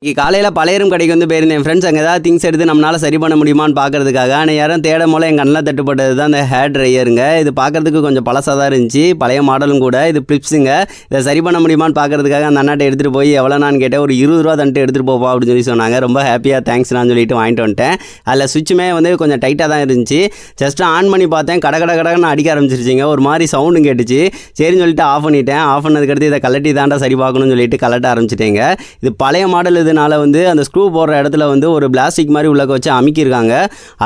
காலையில் பழையரும் கடைக்கு வந்து போயிருந்தேன் ஃப்ரெண்ட்ஸ். அங்கே ஏதாவது திங்ஸ் எடுத்து நம்மளால் சரி பண்ண முடியுமான்னு பார்க்கறதுக்காக. ஆனால் யாரும் தேடும் போல என் கண்ணில் தட்டுப்பட்டது தான் அந்த ஹேர் ட்ரையருங்க. இது பார்க்குறதுக்கு கொஞ்சம் பழசாக தான் இருந்துச்சு, பழைய மாடலும் கூட. இது பிளிப்ஸுங்க. இதை சரி பண்ண முடியுமான்னு பார்க்கறதுக்காக அந்த அண்ணாட்டை எடுத்துகிட்டு போய் எவ்வளோ நான் கேட்டேன். ஒரு 20 ரூபா தந்துட்டு எடுத்துகிட்டு போப்பா அப்படின்னு சொல்லி சொன்னாங்க. ரொம்ப ஹாப்பியாக தேங்க்ஸ்னான்னு சொல்லிட்டு வாங்கிட்டு வந்துட்டேன். அதில் சுவிட்சுமே வந்து கொஞ்சம் டைட்டாக தான் இருந்துச்சு. ஜஸ்ட் ஆன் பண்ணி பார்த்தேன், கடன்னு அடிக்க ஆரம்பிச்சிருச்சிங்க. ஒரு மாதிரி சவுண்டும் கேட்டுச்சு. சரின்னு சொல்லிட்டு ஆஃப் பண்ணிட்டேன். ஆஃப் பண்ணதுக்கடுத்து இதை கலட்டி தாண்டா சரி பார்க்கணும்னு சொல்லிட்டு கலட்ட ஆரம்பிச்சிட்டேங்க. இது பழைய மாடல். இதனால வந்து அந்த ஸ்க்ரூ போடுற இடத்துல வந்து ஒரு பிளாஸ்டிக் மாதிரி உள்ளக்க வச்சு அமுக்கியிருக்காங்க.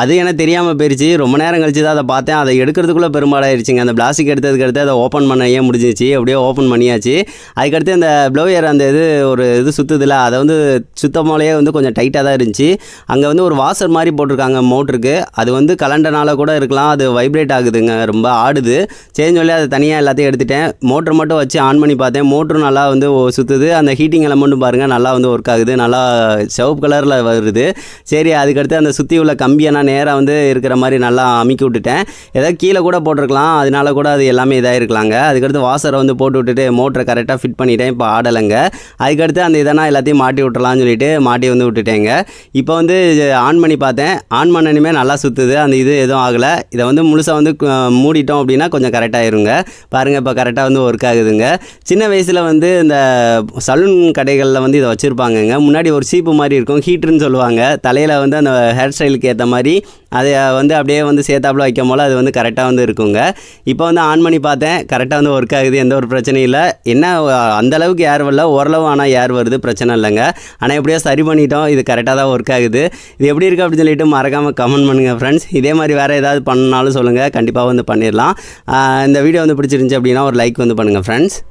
அது எனக்கு தெரியாமல் போயிடுச்சு. ரொம்ப நேரம் கழிச்சு தான் அதை பார்த்தேன். அதை எடுக்கிறதுக்குள்ளே பெரும்பாடாயிருச்சுங்க. அந்த பிளாஸ்டிக் எடுத்ததுக்கு அடுத்து அதை ஓப்பன் பண்ண முடிஞ்சிச்சு. அப்படியே ஓப்பன் பண்ணியாச்சு. அதுக்கடுத்து அந்த ப்ளோயர் அந்த இது சுற்றுதில்ல, அதை வந்து சுத்தமாலேயே வந்து கொஞ்சம் டைட்டாக தான் இருந்துச்சு. அங்கே வந்து ஒரு வாசர் மாதிரி போட்டிருக்காங்க மோட்டருக்கு. அது வந்து கலண்டனால கூட இருக்கலாம். அது வைப்ரேட் ஆகுதுங்க, ரொம்ப ஆடுது. சரின்னு சொல்லி அதை தனியாக எல்லாத்தையும் எடுத்துட்டேன். மோட்டர் மட்டும் வச்சு ஆன் பண்ணி பார்த்தேன். மோட்டரும் நல்லா வந்து சுற்றுது. அந்த ஹீட்டிங் எலமெண்ட்டும் பாருங்கள் நல்லா வந்து ஒர்க் ஆகுது. நல்லா சிவப்பு கலரில் வருது. சரி, அதுக்கடுத்து அந்த சுற்றி உள்ள கம்பியை நான் நேராக வந்து இருக்கிற மாதிரி நல்லா அமுக்கி விட்டுட்டேன். ஏதாவது கீழே கூட போட்டிருக்கலாம், அதனால கூட அது எல்லாமே இதாக இருக்கலாங்க. அதுக்கடுத்து வாசரை வந்து போட்டு விட்டுட்டு மோட்டரை கரெக்டாக ஃபிட் பண்ணிட்டேன். இப்போ ஆடலைங்க. அதுக்கடுத்து அந்த இதெல்லாம் எல்லாத்தையும் மாட்டி விட்டுறலாம்னு சொல்லிட்டு மாட்டி வந்து விட்டுட்டேங்க. இப்போ வந்து ஆன் பண்ணி பார்த்தேன். ஆன் பண்ணணுமே நல்லா சுற்றுது. அந்த இது எதுவும் ஆகலை. இதை வந்து முழுசாக வந்து மூடிட்டோம் அப்படின்னா கொஞ்சம் கரெக்டாகிருங்க. பாருங்கள், இப்போ கரெக்டாக வந்து ஒர்க் ஆகுதுங்க. சின்ன வயசில் வந்து இந்த சலூன் கடைகளில் வந்து இதை வச்சுருப்பாங்கங்க. முன்னாடி ஒரு சீப்பு மாதிரி இருக்கும், ஹீட்டர்னு சொல்லுவாங்க. தலையில் வந்து அந்த ஹேர் ஸ்டைலுக்கு ஏற்ற மாதிரி அதை வந்து அப்படியே வந்து சேர்த்தாப்புல வைக்கும் போல் அது வந்து கரெக்டாக வந்து இருக்குங்க. இப்போ வந்து ஆன் பண்ணி பார்த்தேன், கரெக்டாக வந்து ஒர்க் ஆகுது. எந்த ஒரு பிரச்சனையும் இல்லை. என்ன அந்தளவுக்கு ஏர் வரல, ஓரளவு ஆனால் ஏர் வருது, பிரச்சனை இல்லைங்க. ஆனால் எப்படியோ சரி பண்ணிட்டோம். இது கரெக்டாக தான் ஒர்க் ஆகுது. இது எப்படி இருக்குது அப்படின்னு சொல்லிட்டு மறக்காமல் கமெண்ட் பண்ணுங்கள் ஃப்ரெண்ட்ஸ். இதே மாதிரி வேறு ஏதாவது பண்ணாலும் சொல்லுங்கள், கண்டிப்பாக வந்து பண்ணிடலாம். இந்த வீடியோ வந்து பிடிச்சிருந்துச்சி அப்படின்னா ஒரு லைக் வந்து பண்ணுங்கள் ஃப்ரெண்ட்ஸ்.